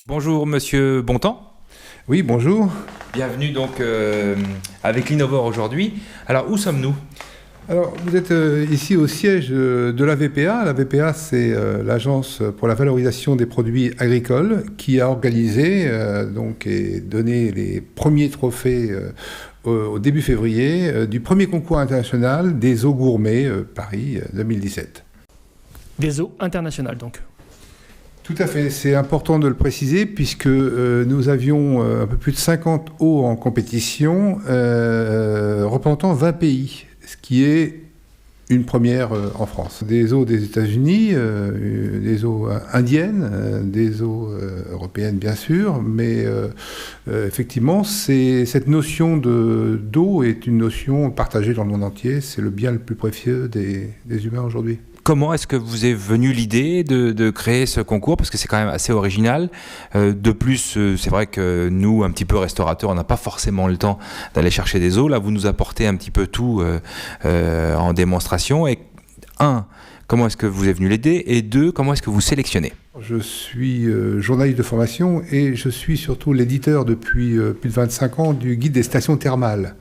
Bonjour Monsieur Bontemps. Oui, bonjour. Bienvenue donc avec l'Innovore aujourd'hui. Alors où sommes-nous ? Alors, vous êtes ici au siège de la VPA. La VPA, c'est l'Agence pour la valorisation des produits agricoles qui a organisé et donné les premiers trophées au début février du premier concours international des eaux gourmets Paris 2017. Des eaux internationales donc. Tout à fait, c'est important de le préciser puisque nous avions un peu plus de 50 eaux en compétition représentant 20 pays, ce qui est une première en France. Des eaux des États-Unis, des eaux indiennes, des eaux européennes bien sûr, mais effectivement, cette notion d'eau est une notion partagée dans le monde entier. C'est le bien le plus précieux des humains aujourd'hui. Comment est-ce que vous est venue l'idée de créer ce concours ? Parce que c'est quand même assez original. De plus, c'est vrai que nous, un petit peu restaurateurs, on n'a pas forcément le temps d'aller chercher des eaux. Là, vous nous apportez un petit peu tout en démonstration. Et comment est-ce que vous est venue l'idée ? Et deux, comment est-ce que vous sélectionnez ? Je suis journaliste de formation et je suis surtout l'éditeur depuis plus de 25 ans du guide des stations thermales.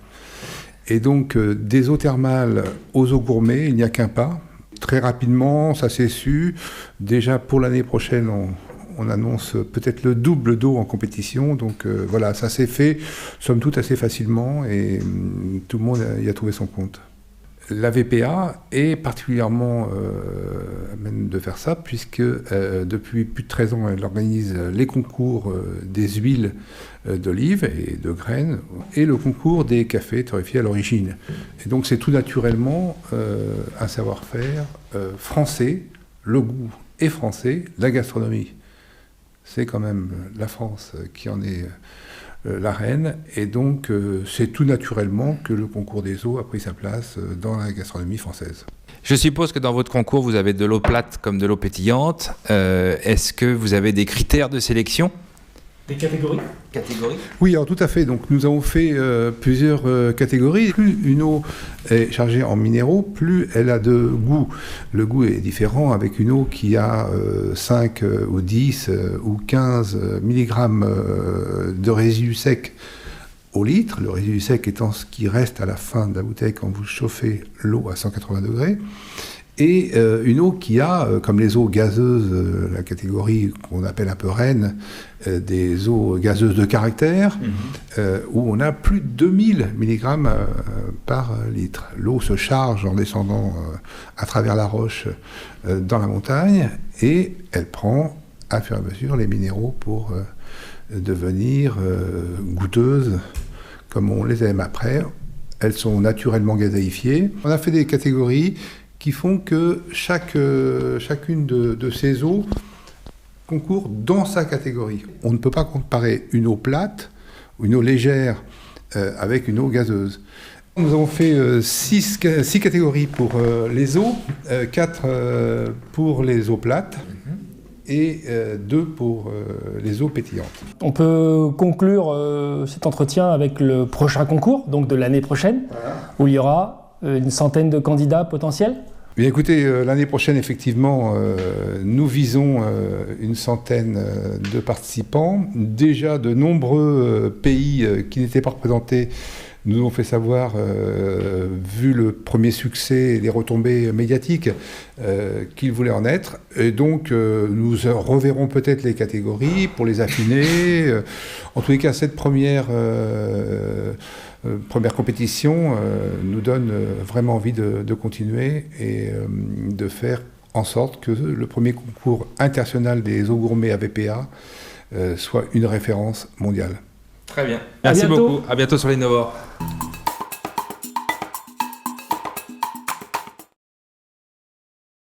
Et donc, des eaux thermales aux eaux gourmets, il n'y a qu'un pas. Très rapidement, ça s'est su. Déjà pour l'année prochaine, on annonce peut-être le double d'eau en compétition. Donc voilà, ça s'est fait, somme toute, assez facilement et tout le monde y a trouvé son compte. La VPA est particulièrement à même de faire ça puisque depuis plus de 13 ans, elle organise les concours des huiles d'olive et de graines et le concours des cafés torréfiés à l'origine. Et donc c'est tout naturellement un savoir-faire français, le goût est français, la gastronomie, c'est quand même la France qui en est la reine, et donc c'est tout naturellement que le concours des eaux a pris sa place dans la gastronomie française. Je suppose que dans votre concours, vous avez de l'eau plate comme de l'eau pétillante. Est-ce que vous avez des critères de sélection ? Des catégories ? Oui, alors tout à fait. Donc nous avons fait plusieurs catégories. Plus une eau est chargée en minéraux, plus elle a de goût. Le goût est différent avec une eau qui a 5 ou 10 ou 15 mg de résidus secs au litre. Le résidu sec étant ce qui reste à la fin de la bouteille quand vous chauffez l'eau à 180 degrés. Et une eau qui a, comme les eaux gazeuses, la catégorie qu'on appelle un peu reine, des eaux gazeuses de caractère, où on a plus de 2000 mg par litre. L'eau se charge en descendant à travers la roche dans la montagne, et elle prend, à fur et à mesure, les minéraux pour devenir goûteuses, comme on les aime après. Elles sont naturellement gazéifiées. On a fait des catégories qui font que chacune de ces eaux concourt dans sa catégorie. On ne peut pas comparer une eau plate ou une eau légère avec une eau gazeuse. Nous avons fait 6 catégories pour les eaux, 4 pour les eaux plates et 2 pour les eaux pétillantes. On peut conclure cet entretien avec le prochain concours, donc de l'année prochaine, où il y aura une centaine de candidats potentiels. Bien, écoutez, l'année prochaine, effectivement, nous visons une centaine de participants. Déjà, de nombreux pays qui n'étaient pas représentés nous ont fait savoir, vu le premier succès et les retombées médiatiques, qu'ils voulaient en être. Et donc, nous reverrons peut-être les catégories pour les affiner. En tous les cas, cette première compétition nous donne vraiment envie de continuer et de faire en sorte que le premier concours international des eaux gourmets à VPA soit une référence mondiale. Très bien. Merci beaucoup. À bientôt sur l'Innovore.